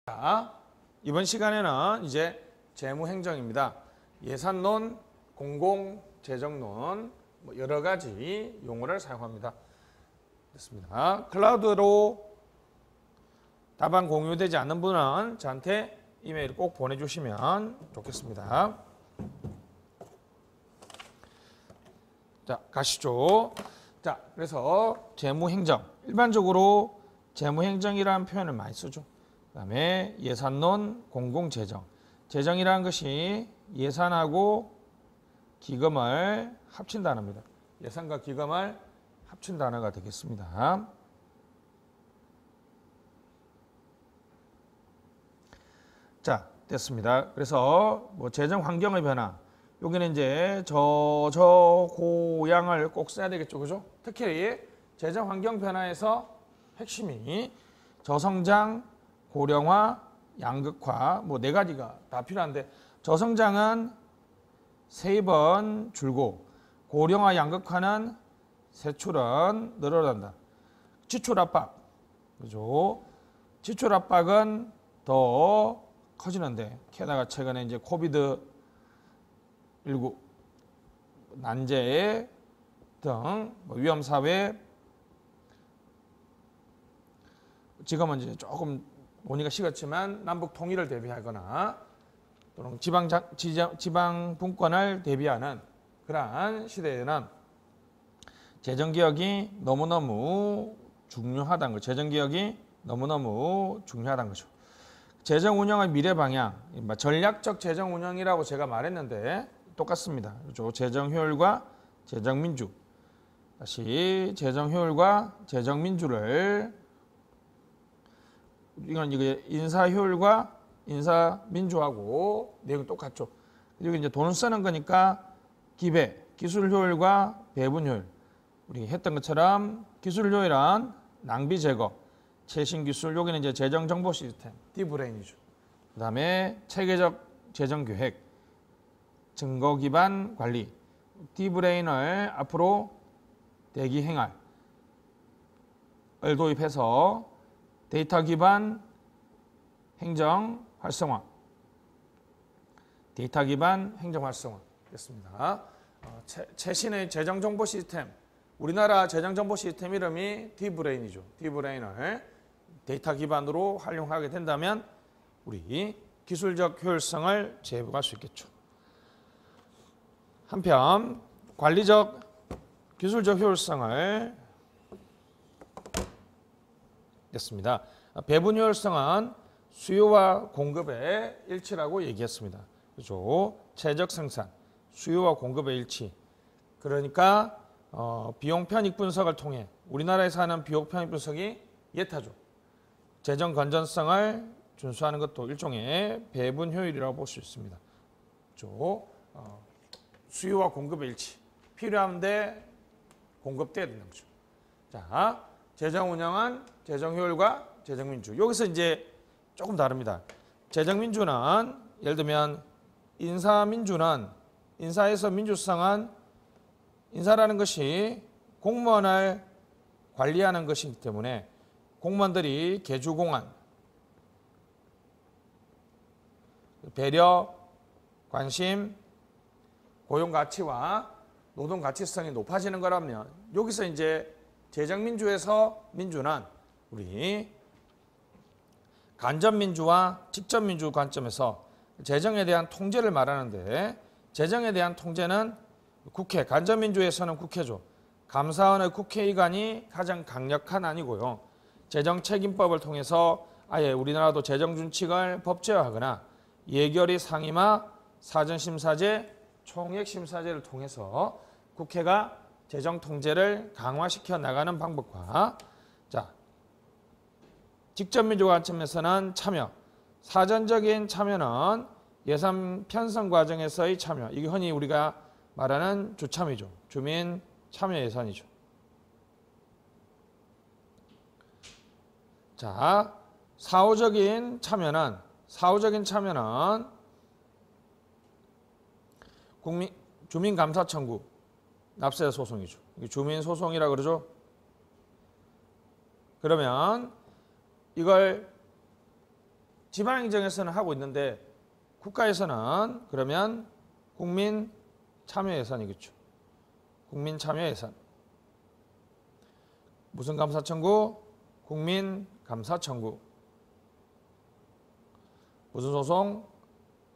자, 이번 시간에는 이제 재무행정입니다. 예산론, 공공재정론 뭐 여러 가지 용어를 사용합니다. 됐습니다. 클라우드로 답안 공유되지 않는 분은 저한테 이메일 꼭 보내주시면 좋겠습니다. 자, 가시죠. 자, 그래서 재무행정. 일반적으로 재무행정이라는 표현을 많이 쓰죠. 그 다음에 예산론, 공공재정. 재정이라는 것이 예산하고 기금을 합친 단어입니다. 예산과 기금을 합친 단어가 되겠습니다. 자, 됐습니다. 그래서 뭐 재정 환경의 변화. 여기는 이제 고양을 꼭 써야 되겠죠. 그죠? 특히 재정 환경 변화에서 핵심이 저성장, 고령화, 양극화 뭐 네 가지가 다 필요한데 저성장은 세입은 줄고 고령화, 양극화는 세출은 늘어난다. 지출 압박. 그죠? 지출 압박은 더 커지는데 게다가 최근에 이제 코비드 19 난제 등 위험 사회 지금은 이제 조금 논의가 식었지만 남북 통일을 대비하거나 또는 지방 분권을 대비하는 그러한 시대에는 재정 개혁이 너무너무 중요하다는 거죠. 재정 개혁이 너무너무 중요하다는 거죠. 재정 운영의 미래 방향, 전략적 재정 운영이라고 제가 말했는데 똑같습니다. 그렇죠? 재정 효율과 재정 민주. 다시 재정 효율과 재정 민주를 이건 이게 인사 효율과 인사 민주하고 내용 똑같죠. 그리고 이제 돈을 쓰는 거니까 기배, 기술 효율과 배분 효율. 우리 했던 것처럼 기술 효율은 낭비 제거, 최신 기술, 여기는 이제 재정 정보 시스템, 디브레인이죠. 그다음에 체계적 재정 계획, 증거 기반 관리, 디브레인을 앞으로 대기 행할 을 도입해서 데이터 기반 행정 활성화, 데이터 기반 행정 활성화 됐습니다. 최신의 재정 정보 시스템, 우리나라 재정 정보 시스템 이름이 디브레인이죠. 디브레인을 데이터 기반으로 활용하게 된다면 우리 기술적 효율성을 제고할 수 있겠죠. 한편 관리적 기술적 효율성을 됐습니다. 배분 효율성은 수요와 공급의 일치라고 얘기했습니다. 그렇죠? 최적 생산, 수요와 공급의 일치. 그러니까 비용 편익 분석을 통해 우리나라에서 하는 비용 편익 분석이 예타죠. 재정 건전성을 준수하는 것도 일종의 배분 효율이라고 볼 수 있습니다. 그렇죠? 수요와 공급의 일치. 필요한데 공급돼야 되는 거죠. 자, 재정 운영은 재정 효율과 재정 민주. 여기서 이제 조금 다릅니다. 재정 민주는 예를 들면 인사 민주는 인사에서 민주성은 인사라는 것이 공무원을 관리하는 것이기 때문에 공무원들이 계주공안, 배려, 관심, 고용 가치와 노동 가치성이 높아지는 거라면 여기서 이제 재정민주에서 민주는 우리 간접민주와 직접민주 관점에서 재정에 대한 통제를 말하는데 재정에 대한 통제는 국회, 간접민주에서는 국회죠. 감사원의 국회의관이 가장 강력한 안이고요. 재정책임법을 통해서 아예 우리나라도 재정준칙을 법제화하거나 예결위 상임화, 사전심사제, 총액심사제를 통해서 국회가 재정 통제를 강화시켜 나가는 방법과 자, 직접민주 관점에서는 참여, 사전적인 참여는 예산 편성 과정에서의 참여, 이게 흔히 우리가 말하는 주참이죠. 주민 참여 예산이죠. 자, 사후적인 참여는 주민감사 청구, 납세 소송이죠. 주민 소송이라고 그러죠. 그러면 이걸 지방행정에서는 하고 있는데 국가에서는 그러면 국민 참여 예산이겠죠. 국민 참여 예산. 무슨 감사 청구? 국민 감사 청구. 무슨 소송?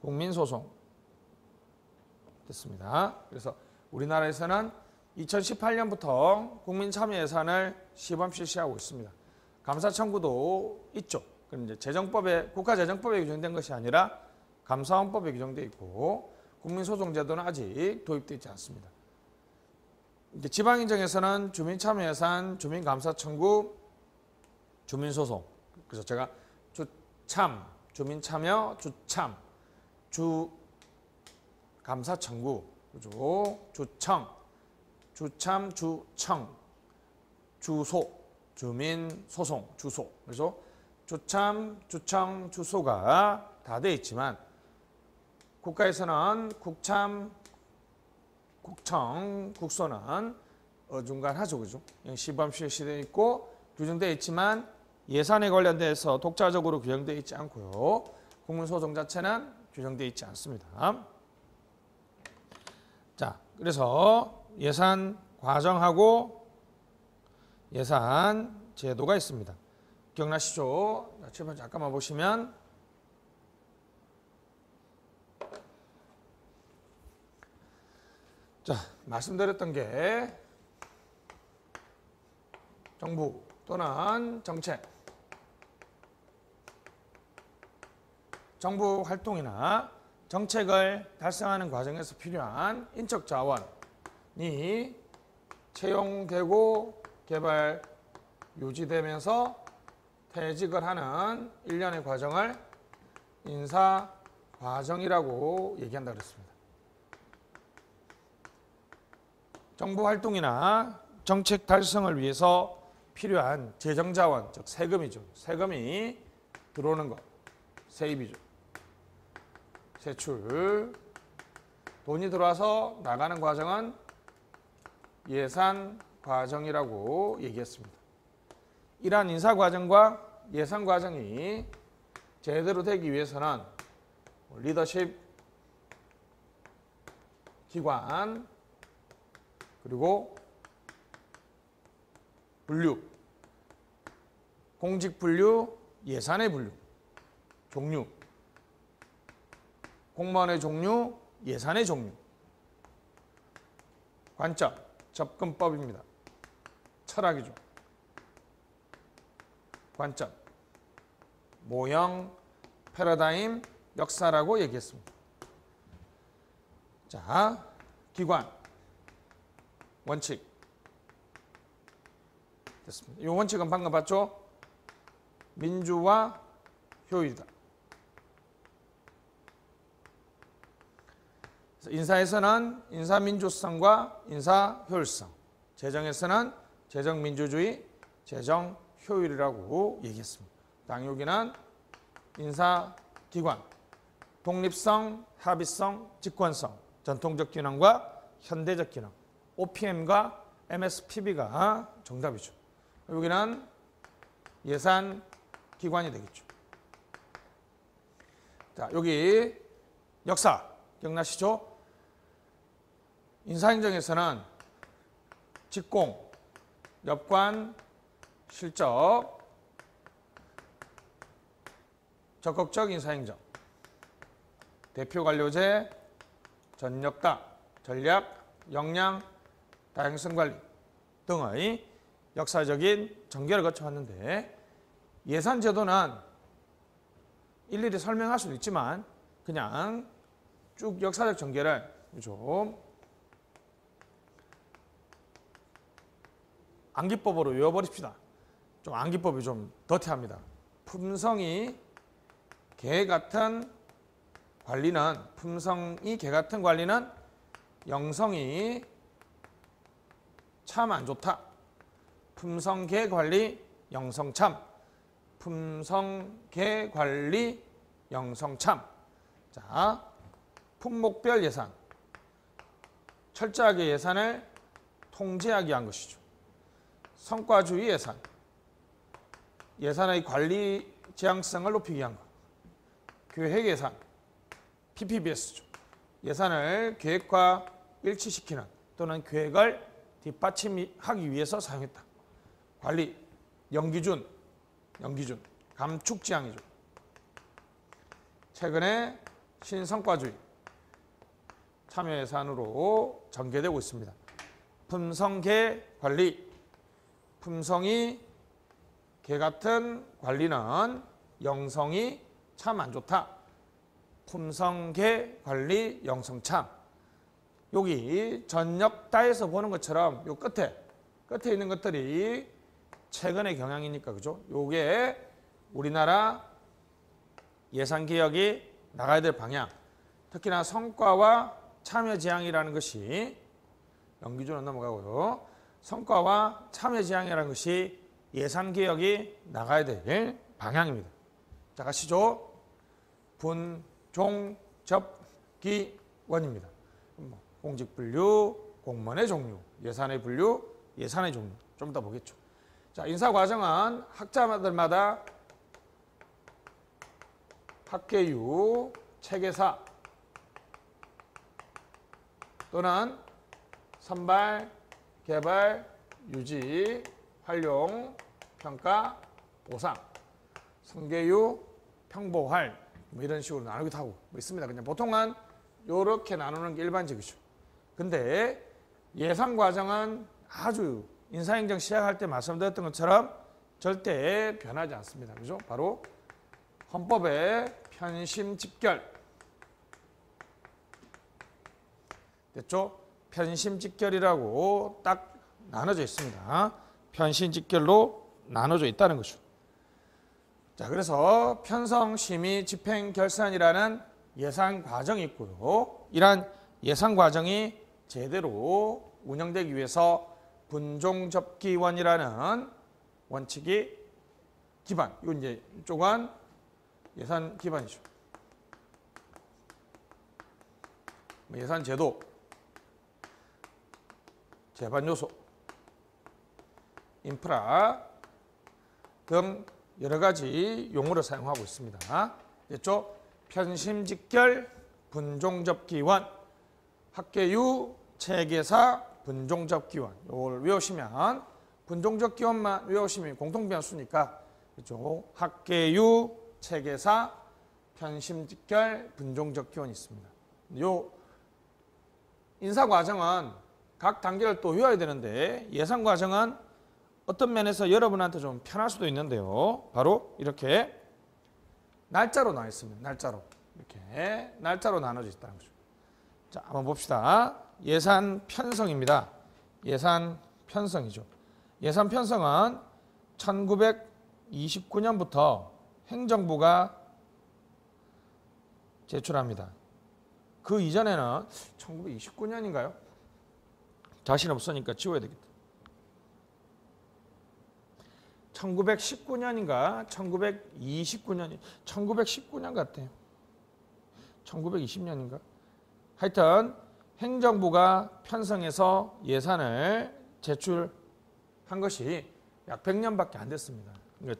국민 소송. 됐습니다. 그래서 우리나라에서는 2018년부터 국민 참여 예산을 시범 실시하고 있습니다. 감사 청구도 있죠. 그럼 이제 재정법에 국가재정법에 규정된 것이 아니라 감사원법에 규정되어 있고 국민소송제도는 아직 도입되어 있지 않습니다. 이제 지방행정에서는 주민참여예산, 주민감사청구, 주민소송. 그래서 제가 주참, 주민참여, 주참, 주감사청구, 그죠? 주청, 주참, 주청, 주소, 주민소송, 주소. 그래서 주참, 주청, 주소가 다 되어 있지만 국가에서는 국참, 국청, 국소는 어중간하죠. 그죠? 시범 실시되어 있고 규정되어 있지만 예산에 관련돼서 독자적으로 규정되어 있지 않고요. 국민소송 자체는 규정되어 있지 않습니다. 자, 그래서 예산 과정하고 예산 제도가 있습니다. 기억나시죠? 자, 7번 잠깐만 보시면 자, 말씀드렸던 게 정부 또는 정책, 정부 활동이나 정책을 달성하는 과정에서 필요한 인적 자원이 채용되고 개발, 유지되면서 퇴직을 하는 일련의 과정을 인사 과정이라고 얘기한다 그랬습니다. 정부 활동이나 정책 달성을 위해서 필요한 재정자원, 즉 세금이죠. 세금이 들어오는 것, 세입이죠. 세출, 돈이 들어와서 나가는 과정은 예산 과정이라고 얘기했습니다. 이러한 인사 과정과 예산 과정이 제대로 되기 위해서는 리더십 기관 그리고 분류, 공직 분류, 예산의 분류, 종류, 공무원의 종류, 예산의 종류, 관점, 접근법입니다. 철학이죠. 관점, 모형, 패러다임, 역사라고 얘기했습니다. 자, 기관, 원칙. 됐습니다. 이 원칙은 방금 봤죠? 민주와 효율이다. 인사에서는 인사민주성과 인사효율성, 재정에서는 재정민주주의, 재정효율이라고 얘기했습니다. 당여기는 인사기관, 독립성, 합의성, 직권성, 전통적 기능과 현대적 기능, OPM과 MSPB가 정답이죠. 여기는 예산기관이 되겠죠. 자, 여기 역사 기억나시죠? 인사행정에서는 직공, 엽관, 실적, 적극적 인사행정, 대표관료제, 전역다, 전략, 역량, 다양성관리 등의 역사적인 전개를 거쳐왔는데 예산제도는 일일이 설명할 수도 있지만 그냥 쭉 역사적 전개를 좀 암기법으로 외워버립시다. 좀 암기법이 좀 더티합니다. 품성이 개 같은 관리는 영성이 참 안 좋다. 품성개 관리 영성참. 품성개 관리 영성참. 자, 품목별 예산. 철저하게 예산을 통제하기 위한 것이죠. 성과주의 예산. 예산의 관리 지향성을 높이기 위한 것. 계획 예산, PPBS죠. 예산을 계획과 일치시키는 또는 계획을 뒷받침하기 위해서 사용했다. 관리, 연기준, 감축지향이죠. 최근에 신성과주의, 참여 예산으로 전개되고 있습니다. 품성계 관리, 품성이 개 같은 관리는 영성이 참 안 좋다. 품성계 관리 영성참. 여기 전역다에서 보는 것처럼 요 끝에 있는 것들이 최근의 경향이니까 그죠? 요게 우리나라 예산 개혁이 나가야 될 방향. 특히나 성과와 참여 지향이라는 것이 연기준은 넘어가고요. 성과와 참여 지향이라는 것이 예산 개혁이 나가야 될 방향입니다. 자, 가시죠. 분종접기원입니다. 공직 분류, 공무원의 종류, 예산의 분류, 예산의 종류. 좀 이따 보겠죠. 자, 인사 과정은 학자들마다 학계유, 체계사 또는 선발, 개발, 유지, 활용, 평가, 보상, 성계유, 평보활 뭐 이런 식으로 나누기도 하고 뭐 있습니다. 그냥 보통은 이렇게 나누는 게 일반적이죠. 근데 예산 과정은 아주 인사행정 시작할 때 말씀드렸던 것처럼 절대 변하지 않습니다. 그죠? 바로 헌법의 편심집결. 됐죠? 편심집결이라고 딱 나눠져 있습니다. 편심집결로 나눠져 있다는 거죠. 자, 그래서 편성, 심의, 집행, 결산이라는 예산 과정이 있고요. 이러한 예산 과정이 제대로 운영되기 위해서 분종접기원이라는 원칙이 기반. 이건 이제 이쪽은 예산 기반이죠. 예산 제도, 재반 요소, 인프라 등 여러 가지 용어를 사용하고 있습니다. 됐죠? 편심직결, 분종접기원, 학계유, 체계사, 분종접기원. 이걸 외우시면 분종접기원만 외우시면 공통변수니까 그렇죠? 학계유, 체계사, 편심직결, 분종접기원이 있습니다. 요 인사 과정은 각 단계를 또 외워야 되는데 예산 과정은 어떤 면에서 여러분한테 좀 편할 수도 있는데요. 바로 이렇게 날짜로 나와 있습니다. 날짜로. 이렇게 날짜로 나눠져 있다는 거죠. 자, 한번 봅시다. 예산 편성입니다. 예산 편성이죠. 예산 편성은 1929년부터 행정부가 제출합니다. 그 이전에는 1929년인가요? 자신 없으니까 지워야 되겠다. 1919년인가 1929년 1919년 같아요. 1920년인가? 하여튼 행정부가 편성해서 예산을 제출한 것이 약 100년밖에 안 됐습니다. 그러니까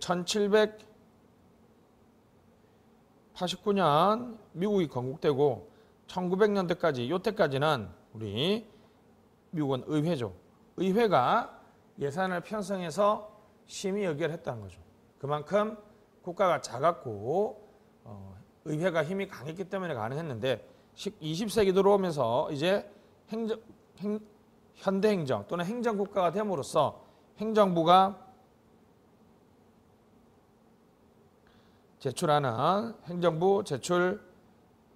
1789년 미국이 건국되고 1900년대까지 요때까지는 우리 미국은 의회죠. 의회가 예산을 편성해서 심의 의결했다는 거죠. 그만큼 국가가 작았고 의회가 힘이 강했기 때문에 가능했는데 20세기 들어오면서 이제 현대행정 또는 행정국가가 됨으로써 행정부가 제출하는 행정부 제출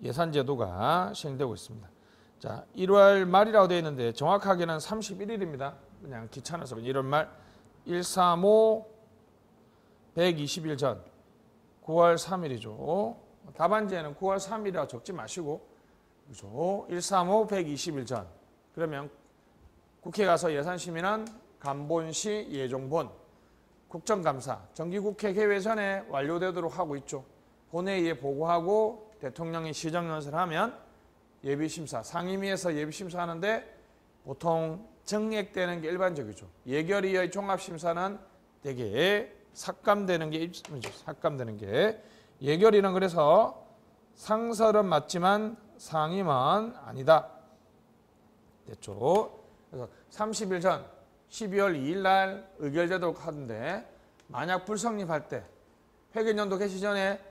예산제도가 시행되고 있습니다. 자, 1월 말이라고 되어 있는데 정확하게는 31일입니다. 그냥 귀찮아서 1월 말 135 120일 전 9월 3일이죠. 답안지에는 9월 3일이라고 적지 마시고 그렇죠? 135 120일 전. 그러면 국회 가서 예산심의는 간본시 예종본 국정감사 정기국회 개회 전에 완료되도록 하고 있죠. 본회의에 보고하고 대통령이 시정연설을 하면 예비심사, 상임위에서 예비심사 하는데 보통 정액되는 게 일반적이죠. 예결위의 종합심사는 되게 삭감되는 게 있죠. 삭감되는 게. 예결위는 그래서 상설은 맞지만 상임은 아니다. 됐죠? 그래서 30일 전 12월 2일 날 의결되도록 하는데 만약 불성립할 때 회계연도 개시 전에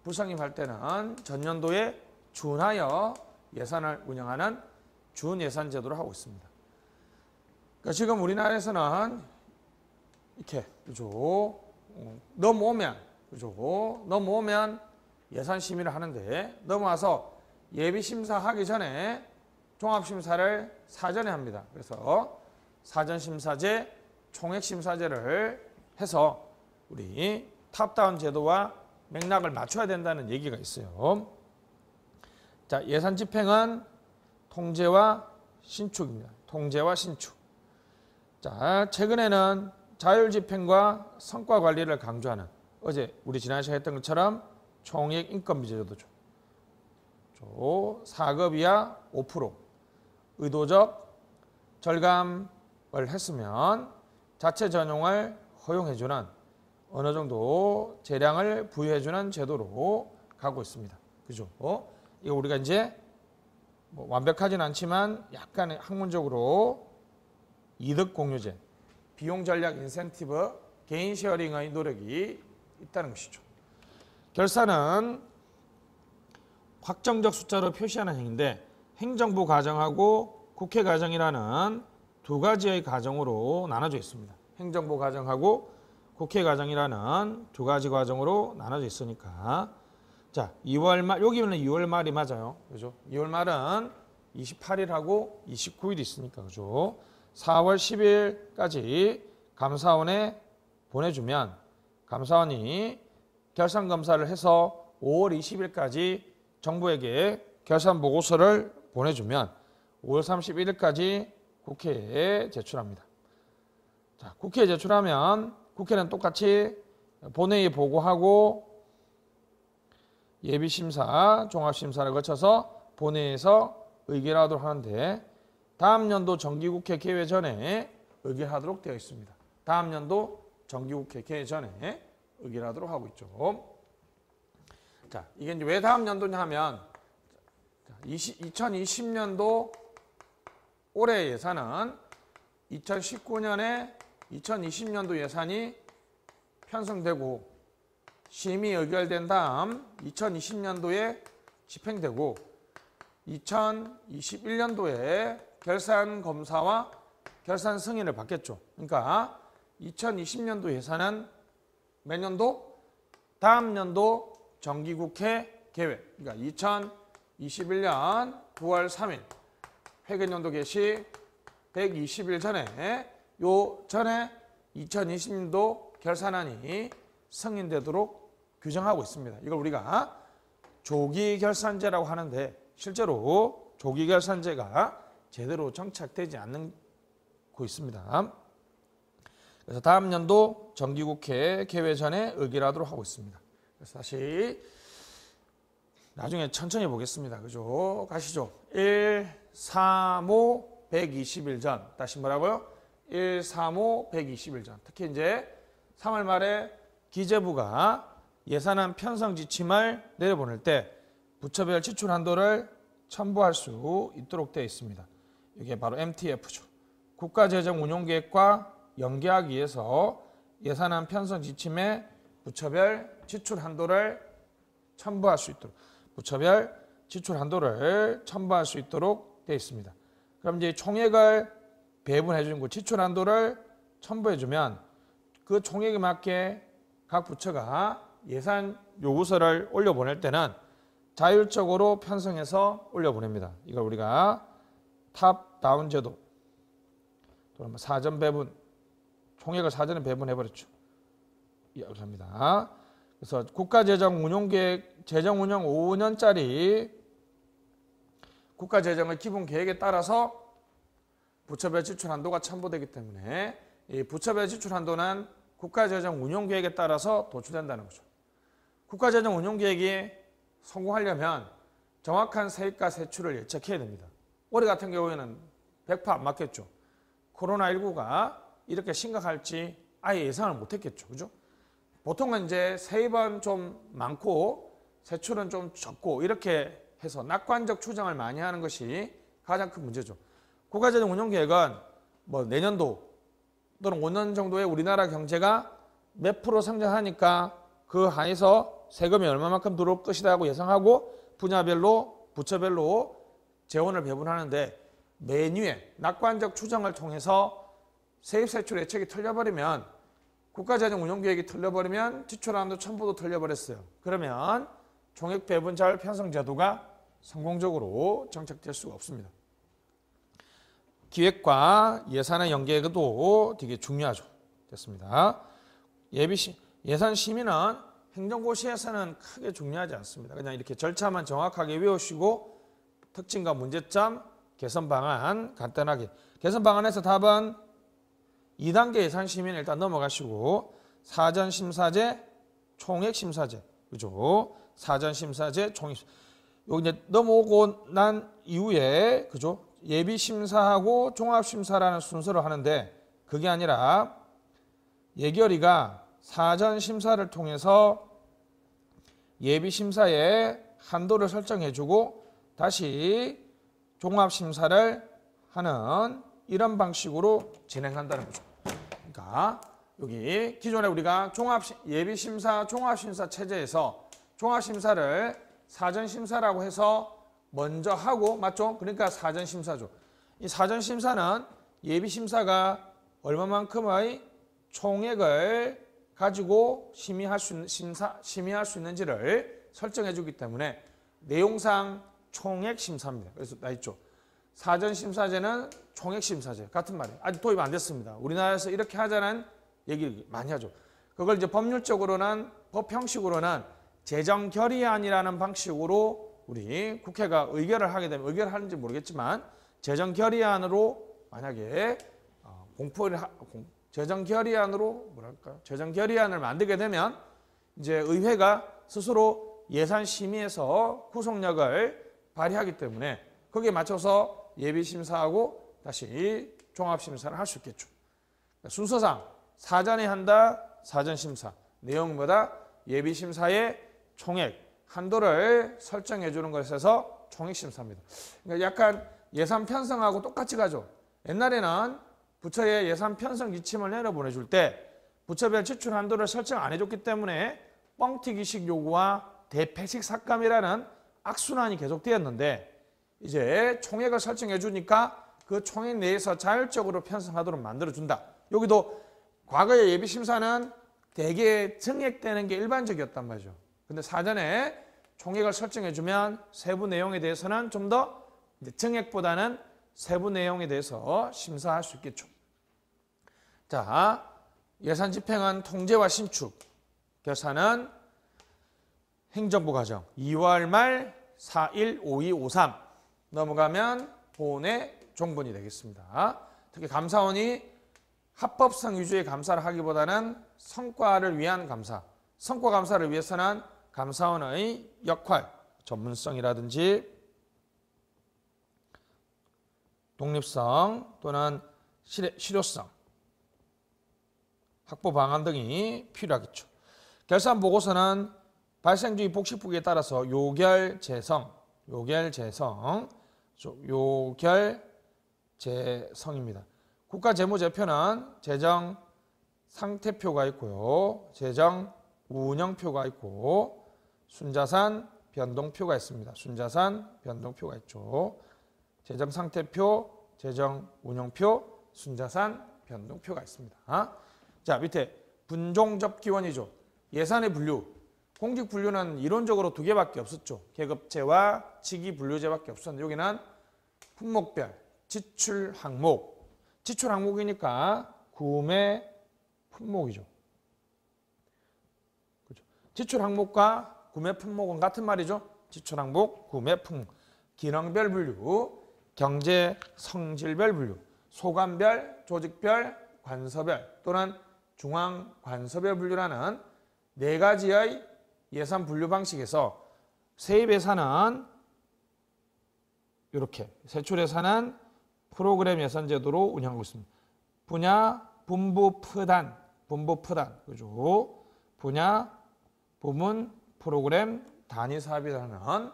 불성립할 때는 전년도에 준하여 예산을 운영하는 준예산 제도를 하고 있습니다. 그러니까 지금 우리나라에서는 이렇게 그죠? 넘어오면 그죠? 넘어오면 예산 심의를 하는데 넘어와서 예비 심사하기 전에 종합심사를 사전에 합니다. 그래서 사전심사제, 총액심사제를 해서 우리 탑다운 제도와 맥락을 맞춰야 된다는 얘기가 있어요. 자, 예산 집행은 통제와 신축입니다. 통제와 신축. 자, 최근에는 자율 집행과 성과 관리를 강조하는 어제 우리 지난 시간에 했던 것처럼 총액 인건비 제도죠. 4급 이하 5% 의도적 절감을 했으면 자체 전용을 허용해주는 어느 정도 재량을 부여해주는 제도로 가고 있습니다. 그죠? 이거 우리가 이제 뭐 완벽하진 않지만 약간 학문적으로 이득 공유제, 비용 전략 인센티브, 개인 쉐어링의 노력이 있다는 것이죠. 결산은 확정적 숫자로 표시하는 행위인데 행정부 과정하고 국회 과정이라는 두 가지의 과정으로 나눠져 있습니다. 행정부 과정하고 국회 과정이라는 두 가지 과정으로 나눠져 있으니까 자 2월 말 여기는 2월 말이 맞아요. 그죠? 2월 말은 28일하고 29일이 있으니까 그죠? 4월 10일까지 감사원에 보내주면 감사원이 결산 검사를 해서 5월 20일까지 정부에게 결산 보고서를 보내주면 5월 31일까지 국회에 제출합니다. 자, 국회에 제출하면 국회는 똑같이 본회의에 보고하고 예비심사, 종합심사를 거쳐서 본회의에서 의결하도록 하는데 다음 연도 정기국회 개회 전에 의결하도록 되어 있습니다. 다음 연도 정기국회 개회 전에 의결하도록 하고 있죠. 자, 이게 이제 왜 다음 연도냐 하면 2020년도 올해 예산은 2019년에 2020년도 예산이 편성되고 심의 의결된 다음 2020년도에 집행되고 2021년도에 결산 검사와 결산 승인을 받겠죠. 그러니까 2020년도 예산은 몇 년도? 다음 연도 정기국회 계획. 그러니까 2021년 9월 3일 회계연도 개시 120일 전에 요 전에 2020년도 결산안이 승인되도록 규정하고 있습니다. 이걸 우리가 조기결산제라고 하는데 실제로 조기결산제가 제대로 정착되지 않고 있습니다. 그래서 다음 연도 정기국회 개회 전에 의결하도록 하고 있습니다. 그래서 다시 나중에 천천히 보겠습니다. 그죠? 가시죠. 1, 3, 5, 120일 전. 다시 뭐라고요? 1, 3, 5, 120일 전. 특히 이제 3월 말에 기재부가 예산안 편성 지침을 내려보낼 때 부처별 지출 한도를 첨부할 수 있도록 되어 있습니다. 이게 바로 MTF죠. 국가재정운용계획과 연계하기 위해서 예산안 편성 지침에 부처별 지출 한도를 첨부할 수 있도록 부처별 지출 한도를 첨부할 수 있도록 되어 있습니다. 그럼 이제 총액을 배분해 주는 거 지출 한도를 첨부해 주면 그 총액에 맞게 각 부처가 예산 요구서를 올려보낼 때는 자율적으로 편성해서 올려보냅니다. 이걸 우리가 탑다운 제도 또는 사전 배분 총액을 사전에 배분해버렸죠. 이렇게 합니다. 그래서 국가재정운용계획 재정운영 5년짜리 국가재정의 기본계획에 따라서 부처별 지출 한도가 첨부되기 때문에 이 부처별 지출 한도는 국가재정운용계획에 따라서 도출된다는 거죠. 국가재정운용계획이 성공하려면 정확한 세입과 세출을 예측해야 됩니다. 올해 같은 경우에는 100% 안 맞겠죠. 코로나19가 이렇게 심각할지 아예 예상을 못했겠죠. 그죠? 보통은 이제 세입은 좀 많고 세출은 좀 적고 이렇게 해서 낙관적 추정을 많이 하는 것이 가장 큰 문제죠. 국가재정 운영계획은 뭐 내년도 또는 5년 정도에 우리나라 경제가 몇 프로 성장하니까 그 하에서 세금이 얼마만큼 들어올 것이다 하고 예상하고 분야별로 부처별로 재원을 배분하는데 매뉴에 낙관적 추정을 통해서 세입세출 예측이 틀려버리면 국가재정운용계획이 틀려버리면 지출안도 첨부도 틀려버렸어요. 그러면 총액배분자율 편성 제도가 성공적으로 정착될 수가 없습니다. 기획과 예산의 연계도 되게 중요하죠. 됐습니다. 예산 심의는 행정고시에서는 크게 중요하지 않습니다. 그냥 이렇게 절차만 정확하게 외우시고 특징과 문제점, 개선 방안 간단하게. 개선 방안에서 답은 2단계 예산 심의는 일단 넘어가시고 사전 심사제, 총액 심사제. 그죠? 사전 심사제, 총액. 여기 이제 넘어오고 난 이후에 그죠? 예비 심사하고 종합 심사라는 순서로 하는데 그게 아니라 예결위가 사전 심사를 통해서 예비 심사에 한도를 설정해 주고 다시 종합 심사를 하는 이런 방식으로 진행한다는 거죠. 그러니까 여기 기존에 우리가 예비 심사, 종합 심사 체제에서 종합 심사를 사전 심사라고 해서 먼저 하고 맞죠? 그러니까 사전 심사죠. 이 사전 심사는 예비 심사가 얼마만큼의 총액을 가지고 심의할 수 있는지를 설정해 주기 때문에 내용상 총액 심사입니다. 그래서 나 있죠. 사전 심사제는 총액 심사제 같은 말이에요. 아직 도입 안 됐습니다. 우리나라에서 이렇게 하자는 얘기를 많이 하죠. 그걸 이제 법률적으로는 법 형식으로는 재정 결의안이라는 방식으로 우리 국회가 의결을 하게 되면 의결하는지 모르겠지만 재정 결의안으로 만약에 재정 결의안을 만들게 되면 이제 의회가 스스로 예산 심의에서 구속력을 발휘하기 때문에 거기에 맞춰서 예비 심사하고 다시 종합 심사를 할 수 있겠죠. 순서상 사전에 한다 사전 심사, 내용보다 예비 심사의 총액 한도를 설정해 주는 것에서 총액 심사입니다. 그러니까 약간 예산 편성하고 똑같이 가죠. 옛날에는 부처에 예산 편성 지침을 내려보내줄 때 부처별 지출 한도를 설정 안 해줬기 때문에 뻥튀기식 요구와 대패식 삭감이라는 악순환이 계속되었는데 이제 총액을 설정해 주니까 그 총액 내에서 자율적으로 편성하도록 만들어준다. 여기도 과거의 예비심사는 대개 증액되는 게 일반적이었단 말이죠. 근데 사전에 총액을 설정해 주면 세부 내용에 대해서는 좀 더 증액보다는 세부 내용에 대해서 심사할 수 있겠죠. 자, 예산 집행은 통제와 신축, 결산은 행정부 과정 2월 말 4일 52 53 넘어가면 본회 종분이 되겠습니다. 특히 감사원이 합법성 위주의 감사를 하기보다는 성과를 위한 감사, 성과 감사를 위해서는 감사원의 역할, 전문성이라든지 독립성 또는 실효성, 확보 방안 등이 필요하겠죠. 결산 보고서는 발생주의 복식부기에 따라서 요결재성입니다. 국가재무제표는 재정 상태표가 있고요. 재정 운영표가 있고 순자산 변동표가 있습니다. 순자산 변동표가 있죠. 재정 상태표, 재정 운영표, 순자산 변동표가 있습니다. 자, 밑에 분종접기원이죠. 예산의 분류. 공직 분류는 이론적으로 두 개밖에 없었죠. 계급제와 직위분류제밖에 없었는데 여기는 품목별, 지출 항목. 지출 항목이니까 구매 품목이죠. 그렇죠. 지출 항목과 구매 품목은 같은 말이죠. 지출 항목, 구매 품목. 기능별 분류, 경제 성질별 분류, 소관별, 조직별, 관서별 또는 중앙 관서별 분류라는 네 가지의 예산 분류 방식에서 세입 예산은 이렇게, 세출 예산은 프로그램 예산 제도로 운영하고 있습니다. 분야, 분부, 프단, 그죠? 분야, 부문, 프로그램, 단위 사업이라는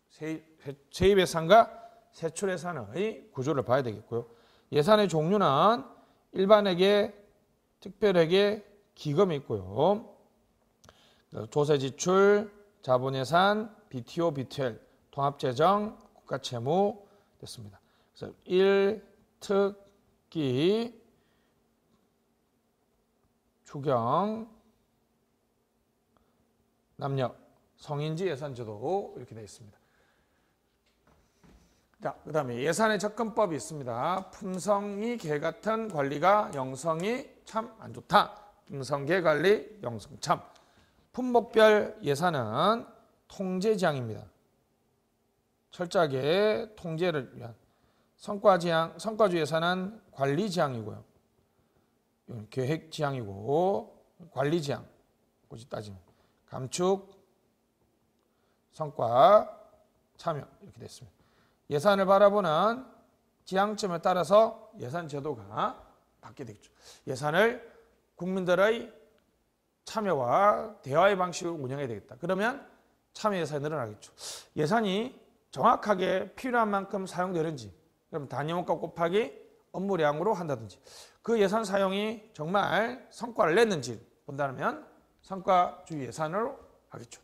세입 예산과 세출 예산의 구조를 봐야 되겠고요. 예산의 종류는 일반회계, 특별회계, 기금이 있고요. 조세 지출, 자본예산, BTO, BTL, 통합재정, 국가채무 됐습니다. 그래서 1, 특기, 추경, 남녀, 성인지 예산제도 이렇게 되어 있습니다. 자, 그 다음에 예산의 접근법이 있습니다. 품성이 개 같은 관리가 영성이 참 안 좋다. 품성개 관리, 영성 참. 품목별 예산은 통제지향입니다. 철저하게 통제를 위한. 성과주 예산은 관리지향이고요. 계획지향이고 관리지향. 굳이 따지면. 감축, 성과, 참여 이렇게 됐습니다. 예산을 바라보는 지향점에 따라서 예산 제도가 바뀌게 되겠죠. 예산을 국민들의 참여와 대화의 방식으로 운영해야 되겠다. 그러면 참여 예산이 늘어나겠죠. 예산이 정확하게 필요한 만큼 사용되는지, 그럼 단위원가 곱하기 업무량으로 한다든지, 그 예산 사용이 정말 성과를 냈는지 본다면 성과주의 예산으로 하겠죠.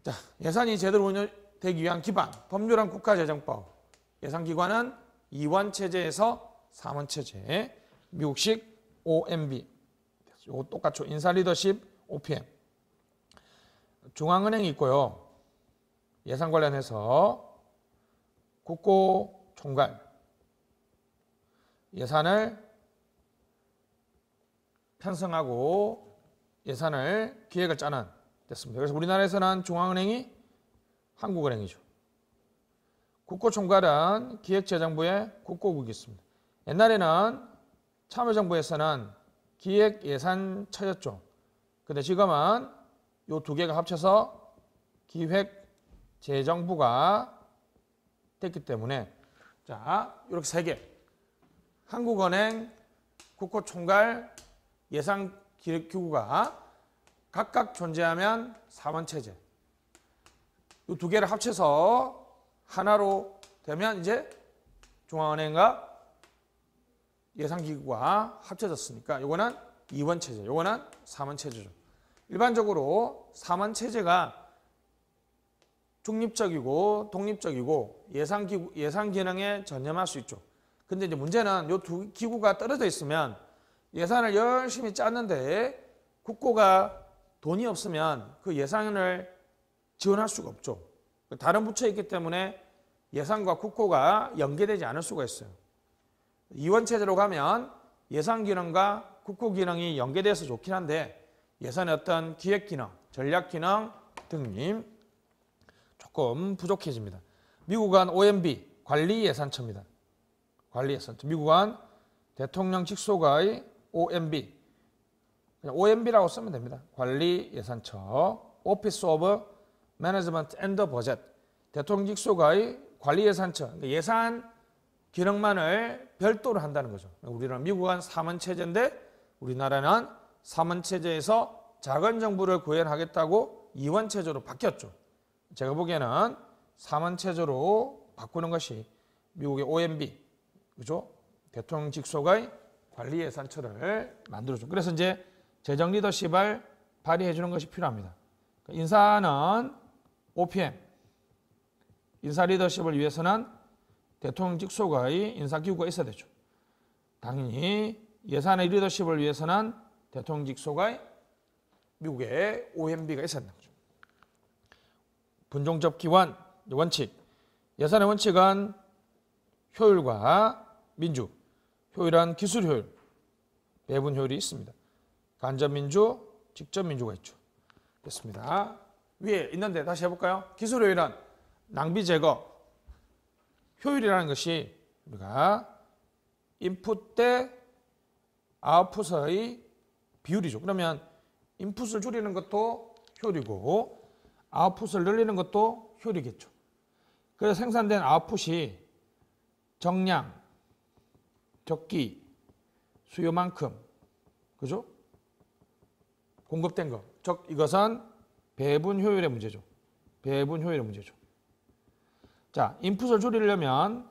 자, 예산이 제대로 운영되기 위한 기반, 법률은 국가재정법, 예산기관은 2원체제에서 3원체제, 미국식 OMB, 이거 똑같죠. 인사리더십 OPM. 중앙은행이 있고요. 예산 관련해서 국고총괄, 예산을 편성하고 예산을 기획을 짜는 됐습니다. 그래서 우리나라에서는 중앙은행이 한국은행이죠. 국고총괄은 기획재정부의 국고국이 있습니다. 옛날에는 참여정부에서는 기획예산처였죠. 근데 지금은 이 두 개가 합쳐서 기획재정부가 됐기 때문에 자, 이렇게 세 개. 한국은행, 국고총괄, 예산기획기구가 각각 존재하면 3원체제. 이 두 개를 합쳐서 하나로 되면 이제 중앙은행과 예산기구가 합쳐졌으니까 이거는 2원체제, 이거는 3원체제죠. 일반적으로 3원체제가 중립적이고 독립적이고 예산 기능에 전념할 수 있죠. 근데 이제 문제는 이 두 기구가 떨어져 있으면 예산을 열심히 짰는데 국고가 돈이 없으면 그 예산을 지원할 수가 없죠. 다른 부처에 있기 때문에 예산과 국고가 연계되지 않을 수가 있어요. 이원체제로 가면 예산 기능과 국고 기능이 연계돼서 좋긴 한데 예산의 어떤 기획 기능, 전략 기능 등이 조금 부족해집니다. 미국은 OMB, 관리 예산처입니다. 관리 예산처. 미국은 대통령 직속의 OMB, 그냥 OMB라고 쓰면 됩니다. 관리 예산처, Office of Management and Budget, 대통령 직속의 관리 예산처. 그러니까 예산 기능만을 별도로 한다는 거죠. 우리는 미국은 3원체제인데 우리나라는 3원체제에서 작은 정부를 구현하겠다고 2원체제로 바뀌었죠. 제가 보기에는 3원체제로 바꾸는 것이 미국의 OMB, 그죠? 대통령 직속의 관리 예산처를 만들어줘. 그래서 이제 재정 리더십을 발휘해 주는 것이 필요합니다. 인사는 OPM, 인사 리더십을 위해서는 대통령 직속의 인사기구가 있어야 되죠. 당연히 예산의 리더십을 위해서는 대통령 직속의 미국의 OMB가 있어야 된다. 분종적 기원 원칙. 예산의 원칙은 효율과 민주. 효율은 기술 효율, 배분 효율이 있습니다. 간접 민주, 직접 민주가 있죠. 됐습니다. 위에 있는데 다시 해볼까요? 기술 효율은 낭비 제거. 효율이라는 것이 우리가 인풋 대 아웃풋의 비율이죠. 그러면 인풋을 줄이는 것도 효율이고 아웃풋을 늘리는 것도 효율이겠죠. 그래서 생산된 아웃풋이 정량, 적기, 수요만큼, 그죠? 공급된 것. 즉 이것은 배분 효율의 문제죠. 배분 효율의 문제죠. 자, 인풋을 줄이려면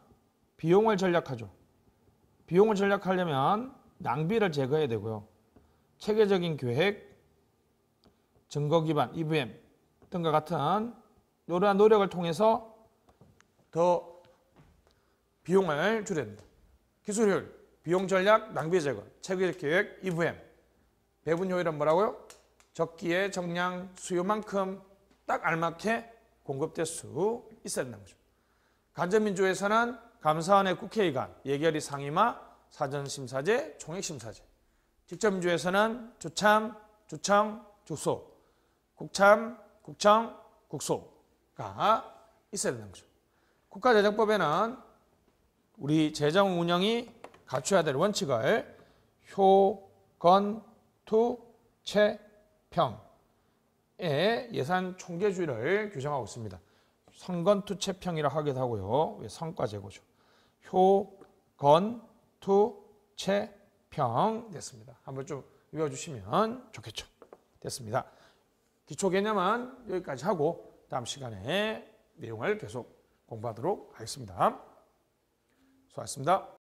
비용을 절약하죠. 비용을 절약하려면 낭비를 제거해야 되고요. 체계적인 계획, 증거 기반, EVM 등과 같은 이러한 노력을 통해서 더 비용을 줄여야 됩니다. 기술 효율, 비용 절약, 낭비 제거, 체계적 계획, EVM. 배분 효율은 뭐라고요? 적기에 정량 수요만큼 딱 알맞게 공급될 수 있어야 된다는 거죠. 간접민주에서는 감사원의 국회의관, 예결위 상임화, 사전심사제, 총액심사제. 직접민주에서는 주참, 주청, 주소, 국참, 국청, 국소가 있어야 된다는 거죠. 국가재정법에는 우리 재정 운영이 갖춰야 될 원칙을 효, 건, 투, 채, 평의 예산 총계주의를 규정하고 있습니다. 성건투채평이라고 하기도 하고요. 성과재고죠. 효, 건, 투, 채, 평 됐습니다. 한번 좀 외워주시면 좋겠죠. 됐습니다. 기초 개념은 여기까지 하고 다음 시간에 내용을 계속 공부하도록 하겠습니다. 수고하셨습니다.